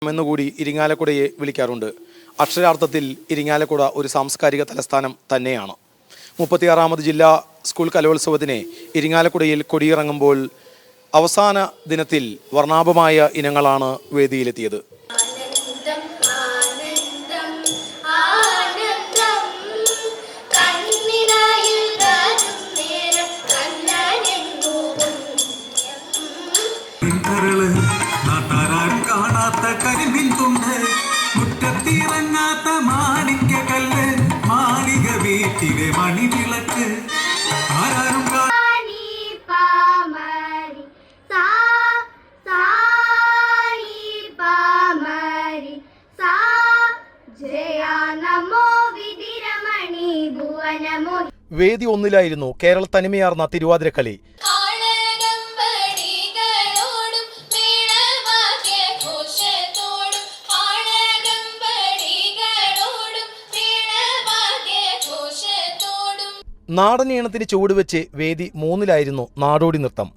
എന്നുകൂടി ഇരിങ്ങാലക്കുടയെ വിളിക്കാറുണ്ട്. അക്ഷരാർത്ഥത്തിൽ ഇരിങ്ങാലക്കുട ഒരു സാംസ്കാരിക തലസ്ഥാനം തന്നെയാണ്. 36ാമത് ജില്ലാ സ്കൂൾ കലോത്സവത്തിന് ഇരിങ്ങാലക്കുടയിൽ കൊടിയിറങ്ങുമ്പോൾ അവസാന ദിനത്തിൽ വർണ്ണാഭമായ ഇനങ്ങളാണ് വേദിയിലെത്തിയത്. വേദി ഒന്നിലായിരുന്നു കേരള തനിമയാർന്ന തിരുവാതിരക്കളി. നാടൻ ഈണത്തിന് ചുവടുവെച്ച് വേദി 3-ലായിരുന്നു നാടോടി നൃത്തം.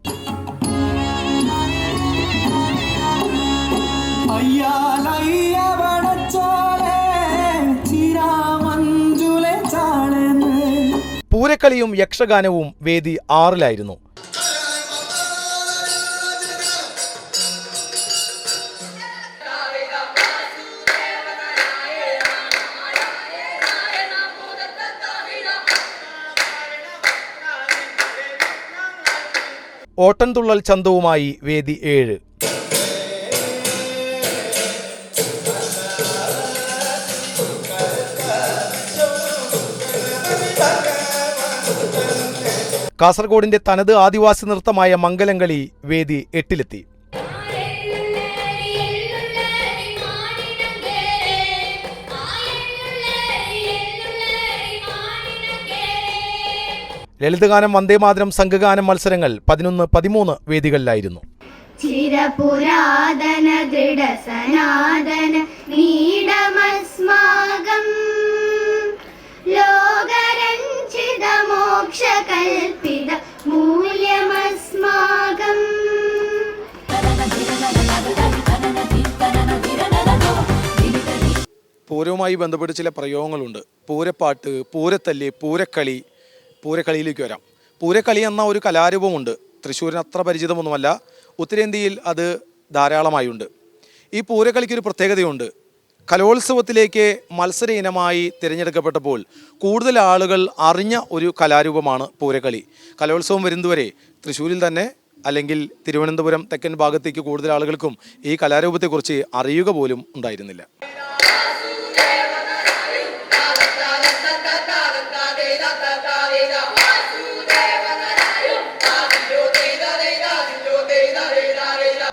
പൂരക്കളിയും യക്ഷഗാനവും വേദി 6-ലായിരുന്നു. ഓട്ടൻതുള്ളൽ ചന്തവുമായി വേദി 7. കാസർഗോഡിന്റെ തനത് ആദിവാസി നൃത്തമായ മംഗലംകളി വേദി 8-ലെത്തി. ലളിതഗാനം, വന്ദേമാതരം, സംഘഗാനം മത്സരങ്ങൾ 11, 13 വേദികളിലായിരുന്നു. ചിരപുരാതന ദൃഢ സനാതന നീഡമസ്മാകം ലോകരഞ്ജിത മോക്ഷകൽപിത മൂല്യമസ്മാകം. പൂരവുമായി ബന്ധപ്പെട്ട് ചില പ്രയോഗങ്ങളുണ്ട്. പൂരപ്പാട്ട്, പൂരത്തല്ല്, പൂരക്കളി. പൂരക്കളിയിലേക്ക് വരാം. പൂരക്കളി എന്ന ഒരു കലാരൂപമുണ്ട്. തൃശ്ശൂരിന് അത്ര പരിചിതമൊന്നുമല്ല, ഉത്തരേന്ത്യയിൽ അത് ധാരാളമായുണ്ട്. ഈ പൂരക്കളിക്കൊരു പ്രത്യേകതയുണ്ട്. കലോത്സവത്തിലേക്ക് മത്സര ഇനമായി തിരഞ്ഞെടുക്കപ്പെട്ടപ്പോൾ കൂടുതൽ ആളുകൾ അറിഞ്ഞ ഒരു കലാരൂപമാണ് പൂരക്കളി. കലോത്സവം വരുന്നതുവരെ തൃശ്ശൂരിൽ തന്നെ അല്ലെങ്കിൽ തിരുവനന്തപുരം തെക്കൻ ഭാഗത്തേക്ക് കൂടുതൽ ആളുകൾക്കും ഈ കലാരൂപത്തെക്കുറിച്ച് അറിയുക പോലും ഉണ്ടായിരുന്നില്ല.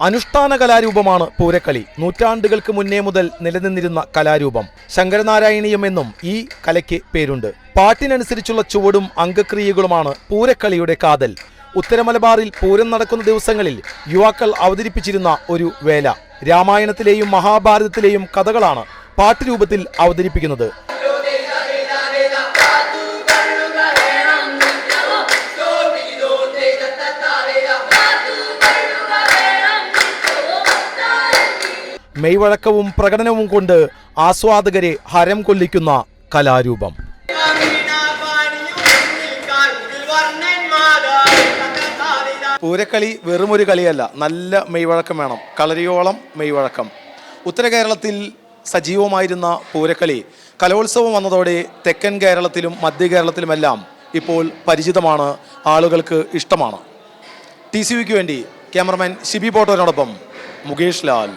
അനുഷ്ഠാന കലാരൂപമാണ് പൂരക്കളി. നൂറ്റാണ്ടുകൾക്ക് മുന്നേ മുതൽ നിലനിന്നിരുന്ന കലാരൂപം. ശങ്കരനാരായണീയം എന്നും ഈ കലയ്ക്ക് പേരുണ്ട്. പാട്ടിനനുസരിച്ചുള്ള ചുവടും അംഗക്രിയകളുമാണ് പൂരക്കളിയുടെ കാതൽ. ഉത്തരമലബാറിൽ പൂരം നടക്കുന്ന ദിവസങ്ങളിൽ യുവാക്കൾ അവതരിപ്പിച്ചിരുന്ന ഒരു വേല. രാമായണത്തിലെയും മഹാഭാരതത്തിലെയും കഥകളാണ് പാട്ടുരൂപത്തിൽ അവതരിപ്പിക്കുന്നത്. മെയ്വഴക്കവും പ്രകടനവും കൊണ്ട് ആസ്വാദകരെ ഹരം കൊള്ളിക്കുന്ന കലാരൂപം. പൂരക്കളി വെറുമൊരു കളിയല്ല, നല്ല മെയ്വഴക്കം വേണം. കളരിയോളം മെയ്വഴക്കം. ഉത്തര കേരളത്തിൽ സജീവമായിരുന്ന പൂരക്കളി കലോത്സവം വന്നതോടെ തെക്കൻ കേരളത്തിലും മധ്യ കേരളത്തിലുമെല്ലാം ഇപ്പോൾ പരിചിതമാണ്, ആളുകൾക്ക് ഇഷ്ടമാണ്. TCVക്ക് വേണ്ടി ക്യാമറമാൻ ഷിബി പോട്ടോനോടൊപ്പം മുകേഷ് ലാൽ.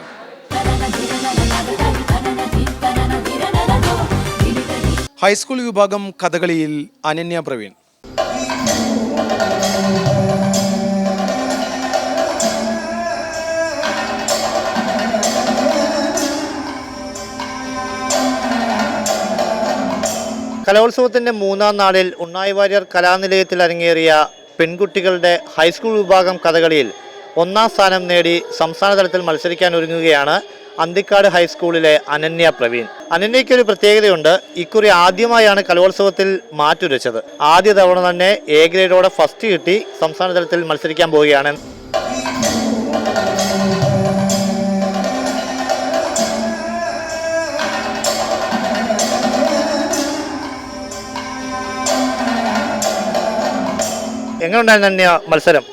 ഹൈസ്കൂൾ വിഭാഗം കഥകളിയിൽ അനന്യ പ്രവീൺ. കലോത്സവത്തിന്റെ 3-ാം നാളിൽ ഉണ്ണായി വാര്യർ കലാനിലയത്തിൽ അരങ്ങേറിയ പെൺകുട്ടികളുടെ ഹൈസ്കൂൾ വിഭാഗം കഥകളിയിൽ 1-ാം സ്ഥാനം നേടി സംസ്ഥാന തലത്തിൽ മത്സരിക്കാനൊരുങ്ങുകയാണ് അന്തിക്കാട് ഹൈസ്കൂളിലെ അനന്യ പ്രവീൺ. അനന്യയ്ക്കൊരു പ്രത്യേകതയുണ്ട്. ഇക്കുറി ആദ്യമായാണ് കലോത്സവത്തിൽ മാറ്റുരച്ചത്. ആദ്യ തവണ തന്നെ A ഗ്രേഡോടെ ഫസ്റ്റ് കിട്ടി സംസ്ഥാന തലത്തിൽ മത്സരിക്കാൻ പോവുകയാണ്. എങ്ങനെ ഉണ്ടായിരുന്നു മത്സരം?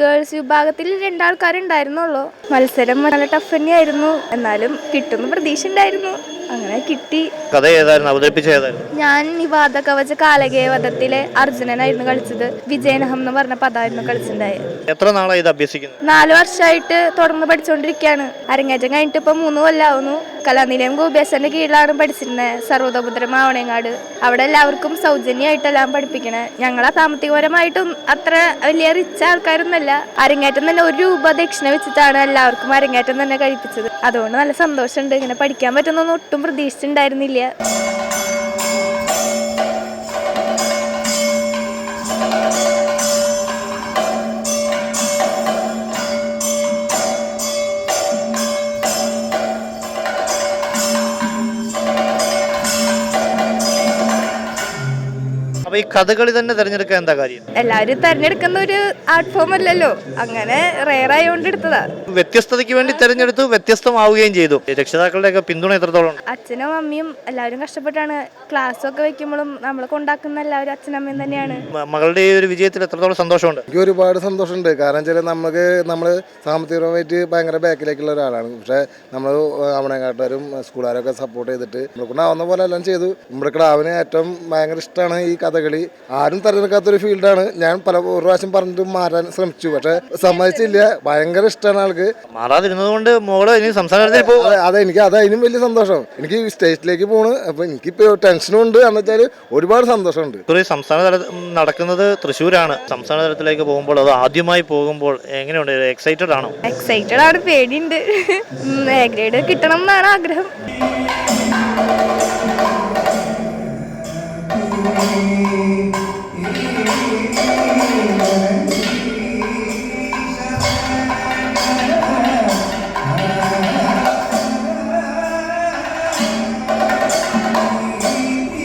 ഗേൾസ് വിഭാഗത്തിൽ 2 ആൾക്കാരുണ്ടായിരുന്നുള്ളൂ. മത്സരം നല്ല ടഫ് തന്നെയായിരുന്നു. എന്നാലും കിട്ടുന്ന പ്രതീക്ഷ ഉണ്ടായിരുന്നു. അങ്ങനെ കിട്ടി. കഥ ഏതായിരുന്നു? അവതരിപ്പിച്ച ഏതായിരുന്നു? ഞാൻ നിവാദ കവച കാലകേവധത്തിലെ അർജുനനായിരുന്നു കളിച്ചത്. വിജയനഹം എന്ന് പറഞ്ഞ പദമായിരുന്നു കളിച്ചിട്ടുണ്ടായത്. എത്ര നാളായി ഇത് അഭ്യസിക്കുന്നത്? 4 വർഷമായിട്ട് തുടർന്ന് പഠിച്ചുകൊണ്ടിരിക്കുകയാണ്. അരങ്ങേറ്റം കഴിഞ്ഞിട്ട് ഇപ്പൊ 3 കൊല്ലാവുന്നു. കലാനിലയം ഗോപിയാസന്റെ കീഴിലാണ് പഠിച്ചിരുന്നത്. സർവ്വതോപുത്ര മാവണങ്ങാട്. അവിടെ എല്ലാവർക്കും സൗജന്യമായിട്ടെല്ലാം പഠിപ്പിക്കണേ. ഞങ്ങളെ സാമ്പത്തികപരമായിട്ടും അത്ര വലിയ റിച്ച് ആൾക്കാരൊന്നുമല്ല. അരങ്ങേറ്റം തന്നെ 1 രൂപ ദക്ഷിണ വെച്ചിട്ടാണ് എല്ലാവർക്കും അരങ്ങേറ്റം തന്നെ കഴിപ്പിച്ചത്. അതുകൊണ്ട് നല്ല സന്തോഷമുണ്ട്. ഇങ്ങനെ പഠിക്കാൻ പറ്റുന്നൊന്നും ഒട്ടും പ്രതീക്ഷിച്ചിട്ടുണ്ടായിരുന്നില്ല. അപ്പൊ ഈ കഥകളി തന്നെ തിരഞ്ഞെടുക്കാൻ എന്താ കാര്യം? എല്ലാവരും തെരഞ്ഞെടുക്കുന്ന ഒരു ആർട്ട് ഫോം അല്ലല്ലോ, അങ്ങനെ റെയർ ആയതുകൊണ്ട് എടുത്തതാ. വ്യത്യസ്തതയ്ക്ക് വേണ്ടി തിരഞ്ഞെടുത്തു, വ്യത്യസ്തമാവുകയും ചെയ്തു. രക്ഷിതാക്കളുടെ ഒക്കെ പിന്തുണ എത്രത്തോളം? അച്ഛനും അമ്മയും എല്ലാവരും കഷ്ടപ്പെട്ടാണ്. ക്ലാസ്സൊക്കെ വെക്കുമ്പോഴും നമ്മൾ കൊണ്ടാക്കുന്ന എല്ലാവരും അച്ഛനമ്മയും തന്നെയാണ്. മകളുടെ ഈ ഒരു വിജയത്തിൽ എത്രത്തോളം സന്തോഷമുണ്ട്? എനിക്ക് ഒരുപാട് സന്തോഷമുണ്ട്. കാരണം വെച്ചാൽ നമ്മൾ സാമ്പത്തികപരമായിട്ട് ഭയങ്കര ബാക്കിലേക്കുള്ള ഒരാളാണ്. പക്ഷേ നമ്മൾ അവിടെക്കാട്ടുകാരും സ്കൂളുകാരൊക്കെ സപ്പോർട്ട് ചെയ്തിട്ട് നമ്മളെ കൊണ്ടാവുന്ന പോലെ എല്ലാം ചെയ്തു. നമ്മുടെ ക്ലാവിന് ഏറ്റവും ഭയങ്കര ഇഷ്ടമാണ് ഈ കഥകളി. ആരും തിരഞ്ഞെടുക്കാത്തൊരു ഫീൽഡാണ്. ഞാൻ ഒരു പ്രാവശ്യം പറഞ്ഞിട്ട് മാറാൻ ശ്രമിച്ചു, പക്ഷെ സമ്മതിച്ചില്ല. ഭയങ്കര ഇഷ്ടമാണ് ആൾക്ക്. മാറാതിരുന്നത് കൊണ്ട് മോള് ഇനി സംസ്ഥാനത്തിൽ പോകും. അതെ, എനിക്ക് അതിനും വലിയ സന്തോഷം. എനിക്ക് സ്റ്റേറ്റിലേക്ക് പോണ്. അപ്പൊ എനിക്കിപ്പോ ടെൻഷനും ഉണ്ട്. എന്ന് വെച്ചാൽ ഒരുപാട് സന്തോഷമുണ്ട്. സംസ്ഥാന തലം നടക്കുന്നത് തൃശ്ശൂരാണ്. സംസ്ഥാന തലത്തിലേക്ക് പോകുമ്പോൾ, അത് ആദ്യമായി പോകുമ്പോൾ എങ്ങനെയുണ്ട്? എക്സൈറ്റഡ് ആണോ? എക്സൈറ്റഡ് ആണ്, പേടിയുണ്ട്. എ ഗ്രേഡ് കിട്ടണം എന്നാണ് ആഗ്രഹം.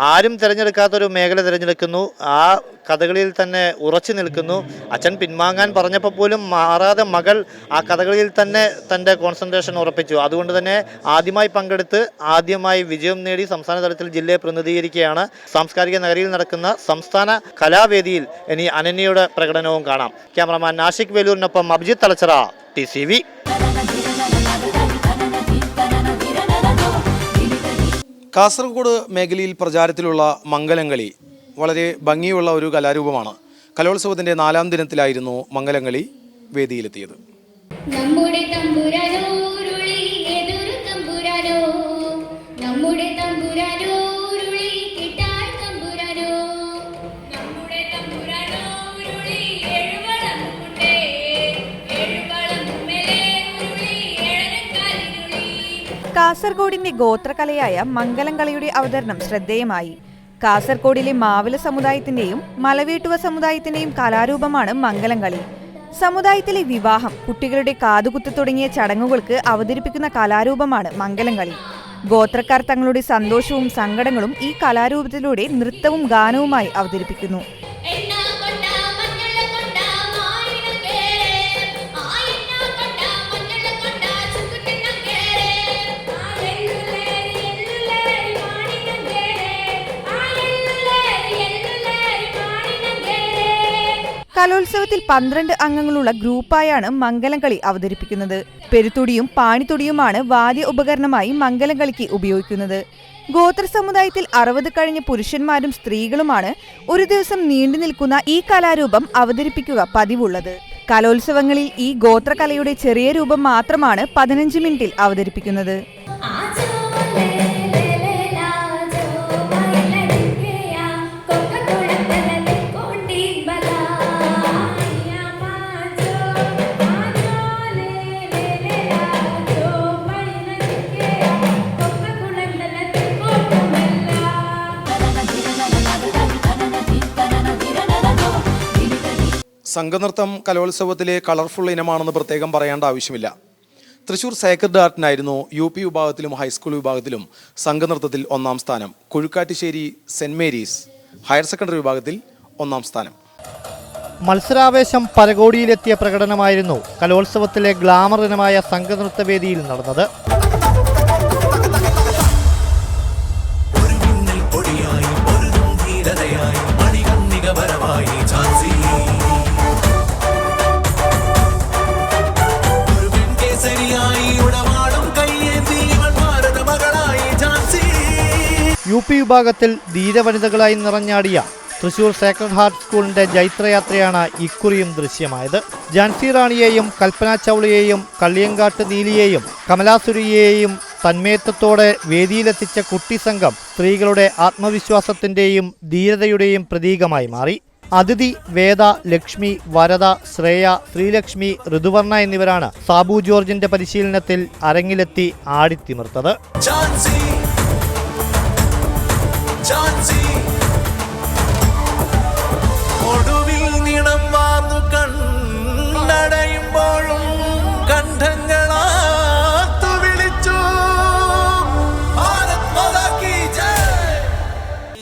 ആരും തിരഞ്ഞെടുക്കാത്തൊരു മേഖല തിരഞ്ഞെടുക്കുന്നു. ആ കഥകളിയിൽ തന്നെ ഉറച്ചു നിൽക്കുന്നു. അച്ഛൻ പിൻവാങ്ങാൻ പറഞ്ഞപ്പോൾ പോലും മാറാതെ മകൾ ആ കഥകളിയിൽ തന്നെ തൻ്റെ കോൺസെൻട്രേഷൻ ഉറപ്പിച്ചു. അതുകൊണ്ട് തന്നെ ആദ്യമായി പങ്കെടുത്ത് ആദ്യമായി വിജയം നേടി സംസ്ഥാന തലത്തിൽ ജില്ലയെ പ്രതിനിധീകരിക്കുകയാണ്. സാംസ്കാരിക നഗരിയിൽ നടക്കുന്ന സംസ്ഥാന കലാവേദിയിൽ ഇനി അനന്യയുടെ പ്രകടനവും കാണാം. ക്യാമറമാൻ നാഷിക് വേലൂരിനൊപ്പം അഭിജിത്ത് തലച്ചറ, TCV. കാസർഗോഡ് മേഖലയിൽ പ്രചാരത്തിലുള്ള മംഗലംകളി വളരെ ഭംഗിയുള്ള ഒരു കലാരൂപമാണ്. കലോത്സവത്തിൻ്റെ 4ാം ദിനത്തിലായിരുന്നു മംഗലംകളി വേദിയിലെത്തിയത്. നമ്മുടെ തമ്പുരാനോരുളി ഏതൊരു തമ്പുരാനോ, നമ്മുടെ തമ്പുരാനോരുളി കിട്ടാൻ തമ്പുരാനോ, നമ്മുടെ തമ്പുരാനോരുളി എഴുവളം കൊണ്ടേ എഴുവളം മേലെ ഉരുളി ഏഴരക്കാലിനുളി. കാസർഗോഡിന്റെ ഗോത്രകലയായ മംഗലംകളിയുടെ അവതരണം ശ്രദ്ധേയമായി. കാസർഗോഡിലെ മാവില സമുദായത്തിന്റെയും മലവേട്ടുവ സമുദായത്തിന്റെയും കലാരൂപമാണ് മംഗലംകളി. സമുദായത്തിലെ വിവാഹം, കുട്ടികളുടെ കാതുകുത്ത് തുടങ്ങിയ ചടങ്ങുകൾക്ക് അവതരിപ്പിക്കുന്ന കലാരൂപമാണ് മംഗലംകളി. ഗോത്രക്കാർ തങ്ങളുടെ സന്തോഷവും സങ്കടങ്ങളും ഈ കലാരൂപത്തിലൂടെ നൃത്തവും ഗാനവുമായി അവതരിപ്പിക്കുന്നു. കലോത്സവത്തിൽ 12 അംഗങ്ങളുള്ള ഗ്രൂപ്പായാണ് മംഗലംകളി അവതരിപ്പിക്കുന്നത്. പെരുത്തുടിയും പാണിത്തുടിയുമാണ് വാദ്യ ഉപകരണമായി മംഗലംകളിക്ക് ഉപയോഗിക്കുന്നത്. ഗോത്ര സമുദായത്തിൽ 60 കഴിഞ്ഞ പുരുഷന്മാരും സ്ത്രീകളുമാണ് ഒരു ദിവസം നീണ്ടു നിൽക്കുന്ന ഈ കലാരൂപം അവതരിപ്പിക്കുക പതിവുള്ളത്. കലോത്സവങ്ങളിൽ ഈ ഗോത്രകലയുടെ ചെറിയ രൂപം മാത്രമാണ് 15 മിനിറ്റിൽ അവതരിപ്പിക്കുന്നത്. സംഘനൃത്തം കലോത്സവത്തിലെ കളർഫുൾ ഇനമാണെന്ന് പ്രത്യേകം പറയേണ്ട ആവശ്യമില്ല. തൃശൂർ സേക്രഡ് ആർട്ടിനായിരുന്നു UP വിഭാഗത്തിലും ഹൈസ്കൂൾ വിഭാഗത്തിലും സംഘനൃത്തത്തിൽ 1ാം സ്ഥാനം. കൊഴുക്കാട്ടുശ്ശേരി സെന്റ് മേരീസ് ഹയർ സെക്കൻഡറി വിഭാഗത്തിൽ 1ാം സ്ഥാനം. മത്സരാവേശം പരകോടിയിലെത്തിയ പ്രകടനമായിരുന്നു കലോത്സവത്തിലെ ഗ്ലാമർ ഇനമായ സംഘനൃത്ത വേദിയിൽ നടന്നത്. UP വിഭാഗത്തിൽ ധീരവനിതകളായി നിറഞ്ഞാടിയ തൃശൂർ സേക്രഡ് ഹാർട്ട് സ്കൂളിന്റെ ജൈത്രയാത്രയാണ് ഇക്കുറിയും ദൃശ്യമായത്. ജാൻസി റാണിയെയും കൽപ്പന ചൗളയെയും കള്ളിയങ്കാട്ട് നീലിയെയും കമലാസുരിയെയും തന്മയത്വത്തോടെ വേദിയിലെത്തിച്ച കുട്ടി സംഘം സ്ത്രീകളുടെ ആത്മവിശ്വാസത്തിന്റെയും ധീരതയുടെയും പ്രതീകമായി മാറി. അതിഥി വേദ, ലക്ഷ്മി, വരദ, ശ്രേയ, ശ്രീലക്ഷ്മി, ഋതുവർണ എന്നിവരാണ് സാബു ജോർജിന്റെ പരിശീലനത്തിൽ അരങ്ങിലെത്തി ആടിത്തിമിർത്തത്.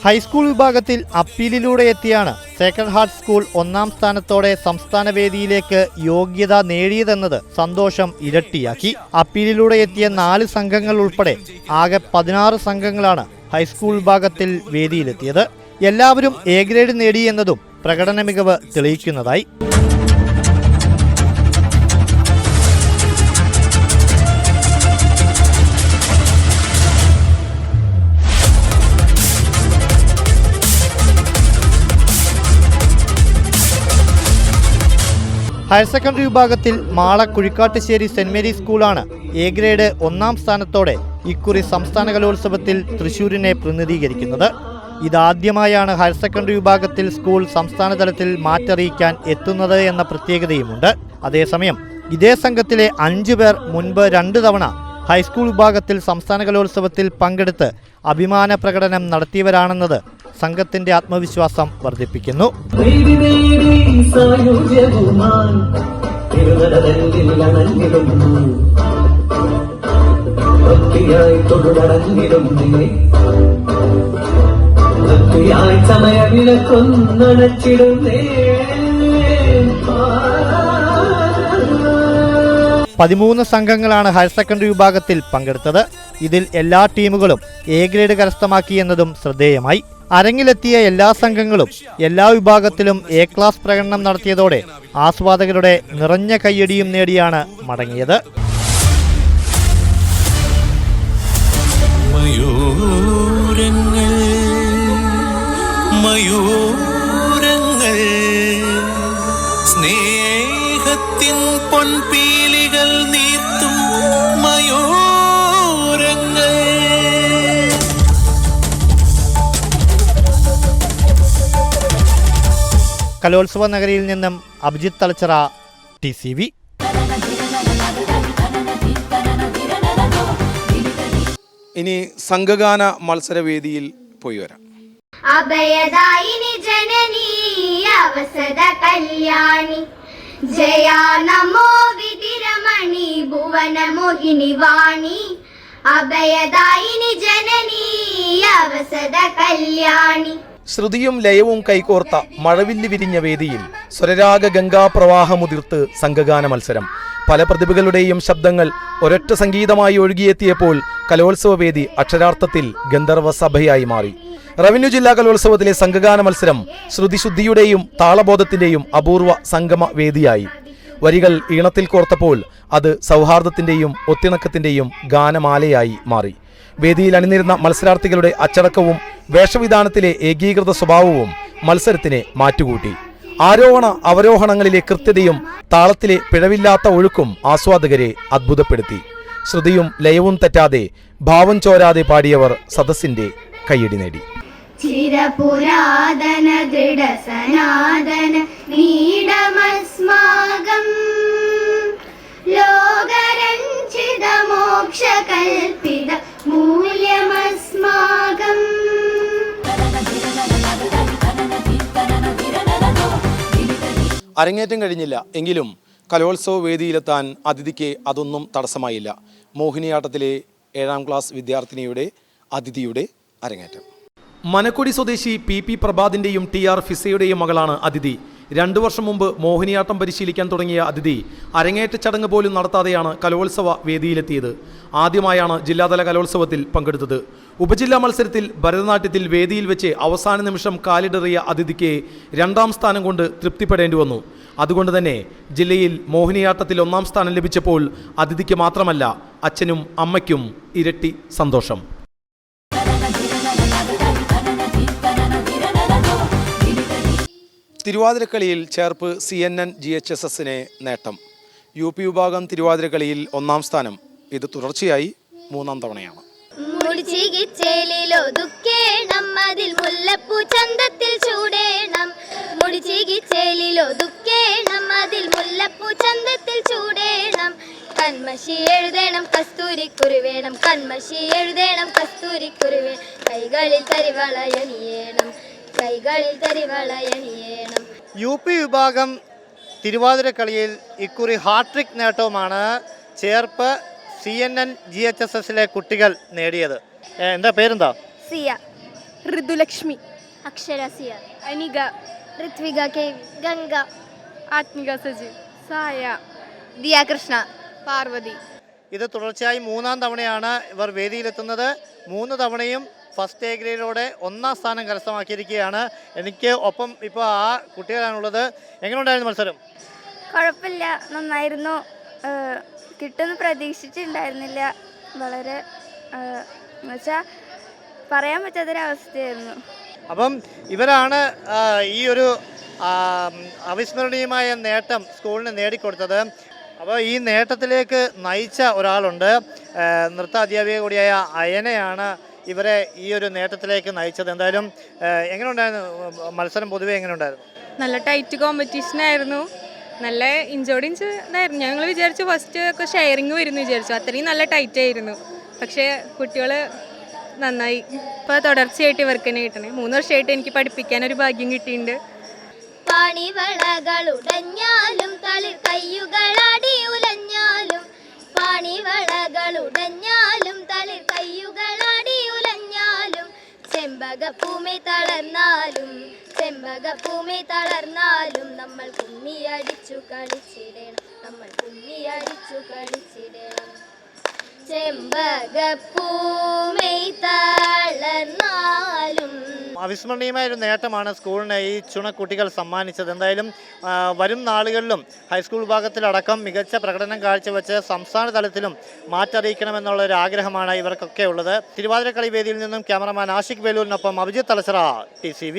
ഹൈസ്കൂൾ വിഭാഗത്തിൽ അപ്പീലിലൂടെ എത്തിയാണ് സേക്രഡ് ഹാർട്ട് സ്കൂൾ 1ാം സ്ഥാനത്തോടെ സംസ്ഥാന വേദിയിലേക്ക് യോഗ്യത നേടിയതെന്നത് സന്തോഷം ഇരട്ടിയാക്കി. അപ്പീലിലൂടെ എത്തിയ 4 സംഘങ്ങൾ ഉൾപ്പെടെ ആകെ 16 സംഘങ്ങളാണ് ഹൈസ്കൂൾ വിഭാഗത്തിൽ വേദിയിലെത്തിയത്. എല്ലാവരും A ഗ്രേഡ് നേടിയെന്നതും പ്രകടന മികവ് തെളിയിക്കുന്നതായി. ഹയർ സെക്കൻഡറി വിഭാഗത്തിൽ മാള കുഴിക്കാട്ടുശ്ശേരി സെന്റ് മേരീസ് സ്കൂളാണ് A ഗ്രേഡ് 1ാം സ്ഥാനത്തോടെ ഇക്കുറി സംസ്ഥാന കലോത്സവത്തിൽ തൃശൂരിനെ പ്രതിനിധീകരിക്കുന്നത്. ഇതാദ്യമായാണ് ഹയർ സെക്കൻഡറി വിഭാഗത്തിൽ സ്കൂൾ സംസ്ഥാനതലത്തിൽ മാറ്ററിയിക്കാൻ എത്തുന്നത് എന്ന പ്രത്യേകതയുമുണ്ട്. അതേസമയം ഇതേ സംഘത്തിലെ 5 പേർ മുൻപ് 2 തവണ ഹൈസ്കൂൾ വിഭാഗത്തിൽ സംസ്ഥാന കലോത്സവത്തിൽ പങ്കെടുത്ത് അഭിമാന പ്രകടനം നടത്തിയവരാണെന്നത് സംഘത്തിന്റെ ആത്മവിശ്വാസം വർദ്ധിപ്പിക്കുന്നു. പതിമൂന്ന് സംഘങ്ങളാണ് ഹയർ സെക്കൻഡറി വിഭാഗത്തിൽ പങ്കെടുത്തത്. ഇതിൽ എല്ലാ ടീമുകളും A ഗ്രേഡ് കരസ്ഥമാക്കിയെന്നതും ശ്രദ്ധേയമായി. അരങ്ങിലെത്തിയ എല്ലാ സംഘങ്ങളും എല്ലാ വിഭാഗത്തിലും A ക്ലാസ് പ്രകടനം നടത്തിയതോടെ ആസ്വാദകരുടെ നിറഞ്ഞ കയ്യടിയും നേടിയാണ് മടങ്ങിയത്. സ്നേഹത്തിൻ പൊൻപീലികൾ നീർത്തും മയൂരങ്ങൾ. കലോത്സവ നഗരിയിൽ നിന്നും അഭിജിത്ത് തലച്ചറ, TCV. ഇനി സംഘഗാന മത്സരവേദിയിൽ പോയി വരാം. അഭയദായിനി ജനനീ അവസദ കല്യാണി ജയാ നമോ വിധിരമണി ഭുവന മോഹിനി വാണി അഭയദായിനി ജനനീ അവസദ കല്യാണി. ശ്രുതിയും ലയവും കൈകോർത്ത മഴവില്ല് വിരിഞ്ഞ വേദിയിൽ സ്വരരാഗ ഗംഗാപ്രവാഹമുതിർത്ത് സംഘഗാന മത്സരം. പല പ്രതിഭകളുടെയും ശബ്ദങ്ങൾ ഒരൊറ്റ സംഗീതമായി ഒഴുകിയെത്തിയപ്പോൾ കലോത്സവ വേദി അക്ഷരാർത്ഥത്തിൽ ഗന്ധർവ സഭയായി മാറി. റവന്യൂ ജില്ലാ കലോത്സവത്തിലെ സംഘഗാന മത്സരം ശ്രുതിശുദ്ധിയുടെയും താളബോധത്തിന്റെയും അപൂർവ സംഗമ വേദിയായി. വരികൾ ഈണത്തിൽ കോർത്തപ്പോൾ അത് സൗഹാർദ്ദത്തിന്റെയും ഒത്തിണക്കത്തിന്റെയും ഗാനമാലയായി മാറി. വേദിയിൽ അണിനിരുന്ന മത്സരാർത്ഥികളുടെ അച്ചടക്കവും വേഷവിധാനത്തിലെ ഏകീകൃത സ്വഭാവവും മത്സരത്തിനെ മാറ്റുകൂട്ടി. ആരോഹണ അവരോഹണങ്ങളിലെ കൃത്യതയും താളത്തിലെ പിഴവില്ലാത്ത ഒഴുക്കും ആസ്വാദകരെ അത്ഭുതപ്പെടുത്തി. ശ്രുതിയും ലയവും തെറ്റാതെ ഭാവം ചോരാതെ പാടിയവർ സദസ്സിന്റെ കയ്യടി നേടി. ചിരപുരാതന ദൃഢ സനാതന നീഡമസ്മാകം ലോകരഞ്ജിത മോക്ഷകൽപിത മൂല്യമസ്മാകം. അരങ്ങേറ്റം കഴിഞ്ഞില്ല എങ്കിലും കലോത്സവ വേദിയിലെത്താൻ അതിഥിക്ക് അതൊന്നും തടസ്സമായില്ല. മോഹിനിയാട്ടത്തിലെ 7ാം ക്ലാസ് വിദ്യാർത്ഥിനിയുടെ അതിഥിയുടെ അരങ്ങേറ്റം. മനക്കൊടി സ്വദേശി PP പ്രഭാതിൻ്റെയും TR ഫിസയുടെയും മകളാണ് അതിഥി. 2 വർഷം മുമ്പ് മോഹിനിയാട്ടം പരിശീലിക്കാൻ തുടങ്ങിയ അതിഥി അരങ്ങേറ്റ ചടങ്ങ് പോലും നടത്താതെയാണ് കലോത്സവ വേദിയിലെത്തിയത്. ആദ്യമായാണ് ജില്ലാതല കലോത്സവത്തിൽ പങ്കെടുത്തത്. ഉപജില്ലാ മത്സരത്തിൽ ഭരതനാട്യത്തിൽ വേദിയിൽ വെച്ച് അവസാന നിമിഷം കാലിടറിയ അതിഥിക്ക് 2ാം സ്ഥാനം കൊണ്ട് തൃപ്തിപ്പെടേണ്ടി വന്നു. അതുകൊണ്ട് തന്നെ ജില്ലയിൽ മോഹിനിയാട്ടത്തിൽ 1ാം സ്ഥാനം ലഭിച്ചപ്പോൾ അതിഥിക്ക് മാത്രമല്ല അച്ഛനും അമ്മയ്ക്കും ഇരട്ടി സന്തോഷം. തിരുവാതിരക്കളിയിൽ ചേർപ്പ് CNN GHSSനെ നേട്ടം. UP വിഭാഗം തിരുവാതിരക്കളിയിൽ 1ാം സ്ഥാനം. ഇത് തുടർച്ചയായി 3ാം തവണയാണ്. മുടിച്ചികിച്ചേലിലൊതുക്കേണം അതിൽ മുല്ലപ്പൂ ചന്തത്തിൽ ചൂടേണം. മുടിച്ചികിച്ചേലിലൊതുക്കേണം അതിൽ മുല്ലപ്പൂ ചന്തത്തിൽ ചൂടേണം. കൺമഷി എഴുതണം കസ്തൂരിക്കുറി വേണം. കൺമഷി എഴുതണം കസ്തൂരിക്കുറി വേണം. കൈകളിൽ തരിവളയണിയേണം. കൈകളിൽ തരിവളയണിയേണം. UP വിഭാഗം തിരുവാതിരക്കളിയിൽ ഇക്കുറി ഹാട്രിക് നേട്ടവുമാണ് ചേർപ്പ് CNN GHSSലെ കുട്ടികൾ നേടിയത്. എന്താ പേരെന്താ? സിയ, ഋതുലക്ഷ്മി, അക്ഷര സിയ, അനിക, ഋത്വിക കെ, ഗംഗ, ആത്മിക സജി, സായ, ദിയ കൃഷ്ണ, പാർവതി. ഇത് തുടർച്ചയായി 3ാം തവണയാണ് ഇവർ വേദിയിലെത്തുന്നത്. 3 തവണയും ഫസ്റ്റ് എ ഗ്രേഡോടെ 1ാം സ്ഥാനം കരസ്ഥമാക്കിയിരിക്കുകയാണ്. എനിക്ക് ഒപ്പം ഇപ്പോൾ ആ കുട്ടികളാണുള്ളത്. എങ്ങനെയുണ്ടായിരുന്നു മത്സരം? കുഴപ്പമില്ല, നന്നായിരുന്നു. കിട്ടുമെന്ന് പ്രതീക്ഷിച്ചിട്ടുണ്ടായിരുന്നില്ല. വളരെ എന്നുവെച്ചാൽ പറയാൻ പറ്റാത്തൊരവസ്ഥയായിരുന്നു. അപ്പം ഇവരാണ് ഈ ഒരു അവിസ്മരണീയമായ നേട്ടം സ്കൂളിന് നേടിക്കൊടുത്തത്. അപ്പോൾ ഈ നേട്ടത്തിലേക്ക് നയിച്ച ഒരാളുണ്ട്. നൃത്ത അധ്യാപിക കൂടിയായ അയനയാണ് ഇവരെ ഈ ഒരു നേട്ടത്തിലേക്ക് നയിച്ചത്. എന്തായാലും എങ്ങനെയുണ്ടായിരുന്നു മത്സരം? പൊതുവെ എങ്ങനെയുണ്ടായിരുന്നു? നല്ല ടൈറ്റ് കോമ്പറ്റീഷൻ ആയിരുന്നു. നല്ല ഇഞ്ചോടിഞ്ച് ഇതായിരുന്നു. ഞങ്ങൾ വിചാരിച്ചു ഫസ്റ്റ് ഒക്കെ ഷെയറിങ് വരുന്നു വിചാരിച്ചു. അത്രയും നല്ല ടൈറ്റ് ആയിരുന്നു. പക്ഷേ കുട്ടികൾ നന്നായി. ഇപ്പോൾ തുടർച്ചയായിട്ട് ഇവർക്ക് തന്നെ കിട്ടണേ. 3 വർഷമായിട്ട് എനിക്ക് പഠിപ്പിക്കാനൊരു ഭാഗ്യം കിട്ടിയിട്ടുണ്ട്. പാണിവളകളുടഞ്ഞാലും തളിർ കയ്യുകളാടി ഉലഞ്ഞാലും. പാണിവളകളുടഞ്ഞാലും തളിർ കയ്യുകളാടി ഉലഞ്ഞാലും. ചെമ്പകപ്പൂമെ തളർന്നാലും ചെമ്പകപ്പൂമെ തളർന്നാലും നമ്മൾ കുമ്മിയടിച്ചു കളിച്ചിടണം. നമ്മൾ കുമ്മിയടിച്ചു കളിച്ചിടണം. ചെമ്പകപ്പൂമെ തളർന്നാലും. അവിസ്മരണീയമായ ഒരു നേട്ടമാണ് സ്കൂളിന് ഈ ചുണക്കുട്ടികൾ സമ്മാനിച്ചത്. എന്തായാലും വരും നാളുകളിലും ഹൈസ്കൂൾ വിഭാഗത്തിലടക്കം മികച്ച പ്രകടനം കാഴ്ചവെച്ച് സംസ്ഥാന തലത്തിലും മാറ്ററിയിക്കണമെന്നുള്ള ഒരു ആഗ്രഹമാണ് ഇവർക്കൊക്കെ ഉള്ളത്. തിരുവാതിരക്കളി വേദിയിൽ നിന്നും ക്യാമറമാൻ ആഷിഖ് വേലൂരിനൊപ്പം അഭിജിത്ത് തലച്ചിറ, TCV.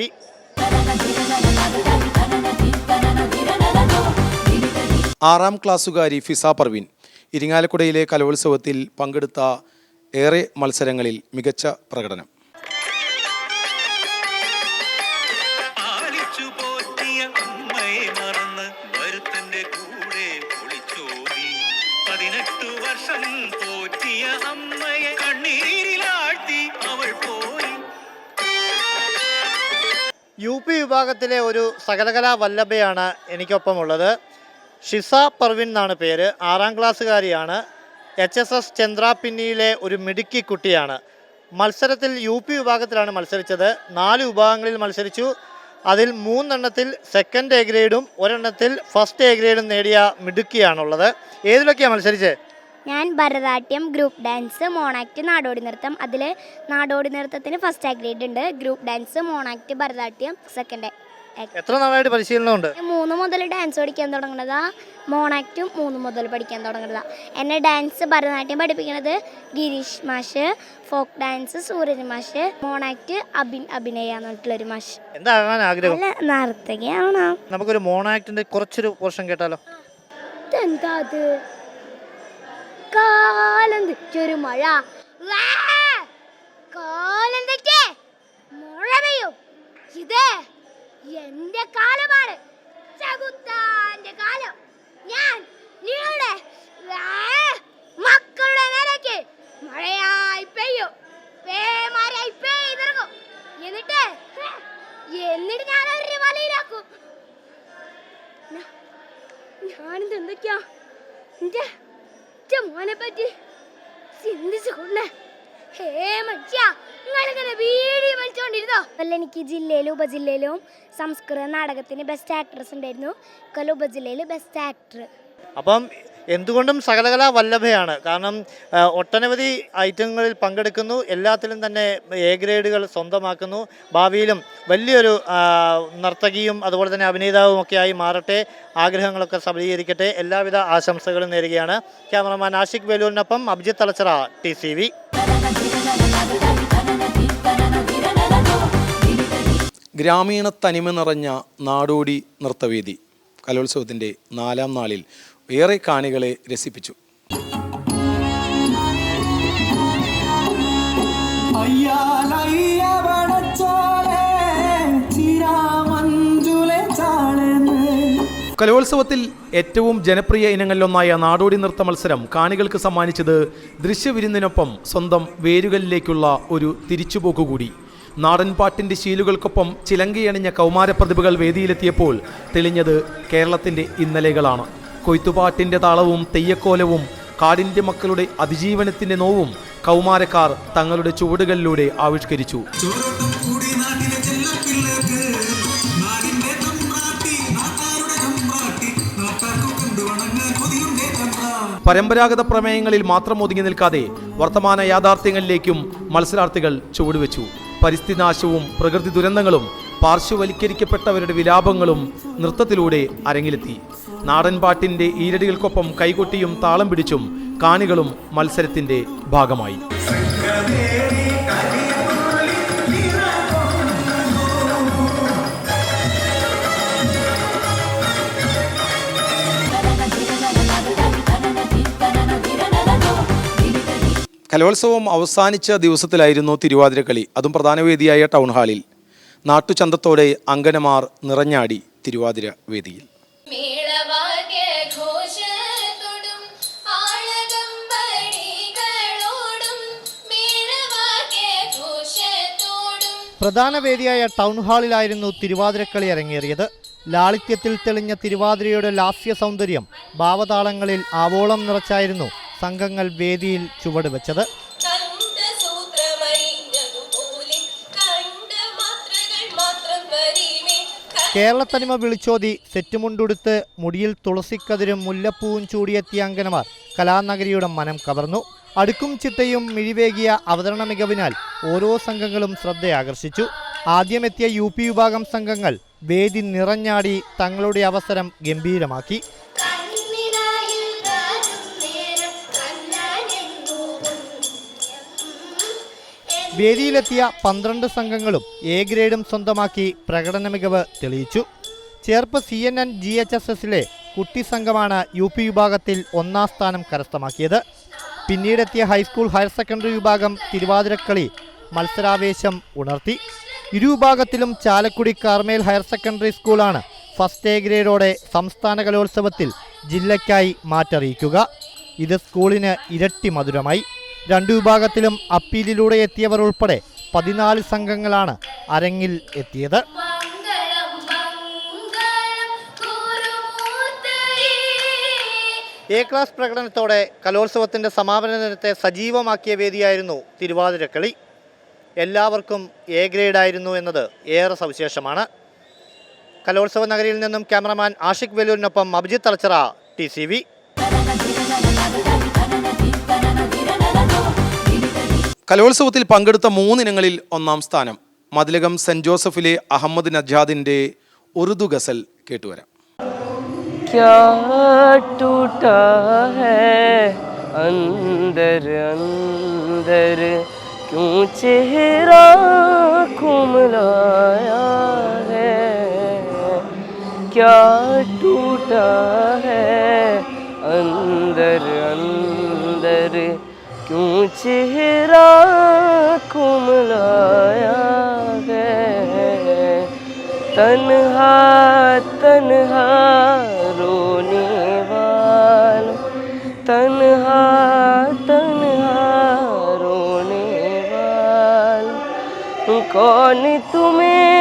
6ാം ക്ലാസ്സുകാരി ഫിസ പർവീൻ ഇരിങ്ങാലക്കുടയിലെ കലോത്സവത്തിൽ പങ്കെടുത്ത ഏറെ മത്സരങ്ങളിൽ മികച്ച പ്രകടനം. UP വിഭാഗത്തിലെ ഒരു സകലകലാ വല്ലഭയാണ് എനിക്കൊപ്പമുള്ളത്. ഷിസ പർവിൻ എന്നാണ് പേര്. 6ാം ക്ലാസ്സുകാരിയാണ്. HSS ചന്ദ്രാപിന്നിയിലെ ഒരു മിടുക്കി കുട്ടിയാണ്. മത്സരത്തിൽ UP വിഭാഗത്തിലാണ് മത്സരിച്ചത്. 4 വിഭാഗങ്ങളിൽ മത്സരിച്ചു. അതിൽ 3 എണ്ണത്തിൽ സെക്കൻഡ് എ ഗ്രേഡും 1 എണ്ണത്തിൽ ഫസ്റ്റ് എ ഗ്രേഡും നേടിയ മിടുക്കിയാണുള്ളത്. ഏതിലൊക്കെയാണ് മത്സരിച്ചത്? ഞാൻ ഭരതനാട്യം, ഗ്രൂപ്പ് ഡാൻസ്, മോണാക്ട്, നാടോടി നൃത്തം. അതിൽ നാടോടി നൃത്തത്തിന് ഫസ്റ്റ് എ ഗ്രേഡ് ഉണ്ട്. Group dance, mono act, Bharatanatyam second. എത്ര നാളായിട്ട് പരിശീലനമുണ്ട്? 3 മുതൽ ഡാൻസ് പഠിക്കാൻ തുടങ്ങുന്നതാ. മോണാക്റ്റും 3 മുതൽ പഠിക്കാൻ തുടങ്ങുന്നതാ. എന്നെ ഡാൻസ് ഭരതനാട്യം പഠിപ്പിക്കുന്നത് ഗിരീഷ് മാഷ്, ഫോക്ക് ഡാൻസ് സൂരജ് മാഷ്, മോണാക്ട് അഭിനയ എന്നിട്ടുള്ളൊരു മാഷ്. എന്താകാൻ ആഗ്രഹം? നർത്തകിയാണോ? നമുക്കൊരു മോണാക്ടിന്റെ കുറച്ചൊരു പോർഷൻ കേട്ടാലോ? എന്താ അത്? കാലം തെറ്റൊരു മഴ, കാലം തെറ്റേ മഴ പെയ്യും. ഇത് എന്റെ കാലമാണ്, ചകുത്താന്റെ കാലം. ഞാൻ നിങ്ങളുടെ മക്കളുടെ നേരേക്ക് മഴയായി പെയ്യും, പേമാരിയായി പെയ്തിറങ്ങും. എന്നിട്ട് ഞാൻ അവരുടെ വലയിലാക്കും. ഞാനിത് എന്തൊക്കെയാ എന്റെ മോനെ പറ്റി ചിന്തിച്ചുകൊണ്ട് എനിക്ക് ജില്ലയിലും ഉപജില്ലയിലും സംസ്കൃത നാടകത്തിന് ബെസ്റ്റ് ആക്ട്രസ് ഉണ്ടായിരുന്നു. ഉപജില്ലയിൽ ബെസ്റ്റ് ആക്ടർ. അപ്പം എന്തുകൊണ്ടും സകലകലാ വല്ലഭയാണ്. കാരണം ഒട്ടനവധി ഐറ്റങ്ങളിൽ പങ്കെടുക്കുന്നു, എല്ലാത്തിലും തന്നെ എ ഗ്രേഡുകൾ സ്വന്തമാക്കുന്നു. ഭാവിയിലും വലിയൊരു നർത്തകിയും അതുപോലെ തന്നെ അഭിനേതാവും ഒക്കെ ആയി മാറട്ടെ. ആഗ്രഹങ്ങളൊക്കെ സബലീകരിക്കട്ടെ. എല്ലാവിധ ആശംസകളും നേരുകയാണ്. ക്യാമറമാൻ ആഷിഖ് വേലൂരിനൊപ്പം അഭിജിത്ത് തലച്ചിറ, TCV. ഗ്രാമീണ തനിമ നിറഞ്ഞ നാടോടി നൃത്തവേദി കലോത്സവത്തിൻ്റെ 4ാം നാളിൽ ഏറെ കാണികളെ രസിപ്പിച്ചു. കലോത്സവത്തിൽ ഏറ്റവും ജനപ്രിയ ഇനങ്ങളിലൊന്നായ നാടോടി നൃത്ത മത്സരം കാണികൾക്ക് സമ്മാനിച്ചത് ദൃശ്യവിരുന്നിനൊപ്പം സ്വന്തം വേരുകളിലേക്കുള്ള ഒരു തിരിച്ചുപോക്കുകൂടി. നാടൻ പാട്ടിൻ്റെ ശീലുകൾക്കൊപ്പം ചിലങ്കയണിഞ്ഞ കൗമാരപ്രതിഭകൾ വേദിയിലെത്തിയപ്പോൾ തെളിഞ്ഞത് കേരളത്തിൻ്റെ ഇന്നലെകളാണ്. കൊയ്ത്തുപാട്ടിൻ്റെ താളവും തെയ്യക്കോലവും കാടിൻ്റെ മക്കളുടെ അതിജീവനത്തിൻ്റെ നോവും കൗമാരക്കാർ തങ്ങളുടെ ചുവടുകളിലൂടെ ആവിഷ്കരിച്ചു. പരമ്പരാഗത പ്രമേയങ്ങളിൽ മാത്രം ഒതുങ്ങി നിൽക്കാതെ വർത്തമാന യാഥാർത്ഥ്യങ്ങളിലേക്കും മത്സരാർത്ഥികൾ ചുവടുവെച്ചു. പരിസ്ഥിതിനാശവും പ്രകൃതി ദുരന്തങ്ങളും പാർശ്വവൽക്കരിക്കപ്പെട്ടവരുടെ വിലാപങ്ങളും നൃത്തത്തിലൂടെ അരങ്ങിലെത്തി. നാടൻ പാട്ടിൻ്റെ ഈരടികൾക്കൊപ്പം കൈകൊട്ടിയും താളം പിടിച്ചും കാണികളും മത്സരത്തിൻ്റെ ഭാഗമായി. കലോത്സവം അവസാനിച്ച ദിവസത്തിലായിരുന്നു തിരുവാതിരക്കളി. അതും പ്രധാന വേദിയായ ടൗൺ ഹാളിൽ. നാട്ടുചന്തത്തോടെ അങ്കനമാർ നിറഞ്ഞാടി തിരുവാതിര വേദിയിൽ. പ്രധാന വേദിയായ ടൗൺ ഹാളിലായിരുന്നു തിരുവാതിരക്കളി അരങ്ങേറിയത്. ലാളിത്യത്തിൽ തെളിഞ്ഞ തിരുവാതിരയുടെ ലാസ്യ സൗന്ദര്യം ഭാവതാളങ്ങളിൽ ആവോളം നിറച്ചായിരുന്നു സംഘങ്ങൾ വേദിയിൽ ചുവടുവെച്ചത്. കേരളത്തനിമ വിളിച്ചോതി സെറ്റുമുണ്ടുടുത്ത് മുടിയിൽ തുളസിക്കതിരും മുല്ലപ്പൂവും ചൂടിയെത്തിയ അങ്കനമാർ കലാനഗരിയുടെ മനം കവർന്നു. അടുക്കും ചിട്ടയും മിഴിവേകിയ അവതരണ മികവിനാൽ ഓരോ സംഘങ്ങളും ശ്രദ്ധയാകർഷിച്ചു. ആദ്യമെത്തിയ UP വിഭാഗം സംഘങ്ങൾ വേദി നിറഞ്ഞാടി തങ്ങളുടെ അവസരം ഗംഭീരമാക്കി. വേദിയിലെത്തിയ 12 സംഘങ്ങളും A ഗ്രേഡും സ്വന്തമാക്കി പ്രകടന മികവ് തെളിയിച്ചു. ചേർപ്പ് CNN GHSSലെ കുട്ടി സംഘമാണ് UP വിഭാഗത്തിൽ 1ാം സ്ഥാനം കരസ്ഥമാക്കിയത്. പിന്നീടെത്തിയ ഹൈസ്കൂൾ ഹയർ സെക്കൻഡറി വിഭാഗം തിരുവാതിരക്കളി മത്സരാവേശം ഉണർത്തി. ഇരുവിഭാഗത്തിലും ചാലക്കുടി കാർമേൽ ഹയർ സെക്കൻഡറി സ്കൂളാണ് ഫസ്റ്റ് A ഗ്രേഡോടെ സംസ്ഥാന കലോത്സവത്തിൽ ജില്ലയ്ക്കായി മാറ്ററിയിക്കുക. ഇത് സ്കൂളിന് ഇരട്ടി മധുരമായി. 2 വിഭാഗത്തിലും അപ്പീലിലൂടെ എത്തിയവർ ഉൾപ്പെടെ 14 സംഘങ്ങളാണ് അരങ്ങിൽ എത്തിയത്. A ക്ലാസ് പ്രകടനത്തോടെ കലോത്സവത്തിൻ്റെ സമാപന ദിനത്തെ സജീവമാക്കിയ വേദിയായിരുന്നു തിരുവാതിരക്കളി. എല്ലാവർക്കും A ഗ്രേഡായിരുന്നു എന്നത് ഏറെ സവിശേഷമാണ്. കലോത്സവ നഗരിയിൽ നിന്നും ക്യാമറമാൻ ആഷിഖ് വെലൂരിനൊപ്പം അഭിജിത്ത് തലച്ചിറ TCV. കലോത്സവത്തിൽ പങ്കെടുത്ത 3 ഇനങ്ങളിൽ 1ാം സ്ഥാനം. മതിലകം സെന്റ് ജോസഫിലെ അഹമ്മദ് നജാദിന്റെ ഉറുദു ഗസൽ കേട്ടുവരാം. क्या टूटा है अंदर अंदर क्यों चेहरा कुमलाया है, क्या टूटा है अंदर अंदर क्यों चेहरा कुमलाया है, तन्हा तन्हा रोने वालों, तन्हा तन्हा रोने वालों, कौन तुम्हें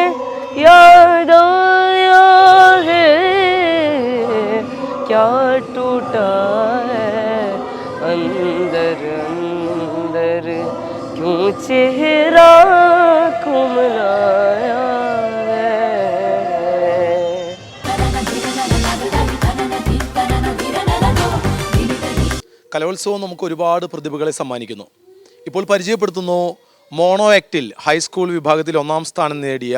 याद आया है, क्या टूटा है अंदर अंदर क्यों चेहरा कुमलाया है. കലോത്സവം നമുക്ക് ഒരുപാട് പ്രതിഭകളെ സമ്മാനിക്കുന്നു. ഇപ്പോൾ പരിചയപ്പെടുത്തുന്നു മോണോ ആക്ടിൽ ഹൈസ്കൂൾ വിഭാഗത്തിൽ 1ാം സ്ഥാനം നേടിയ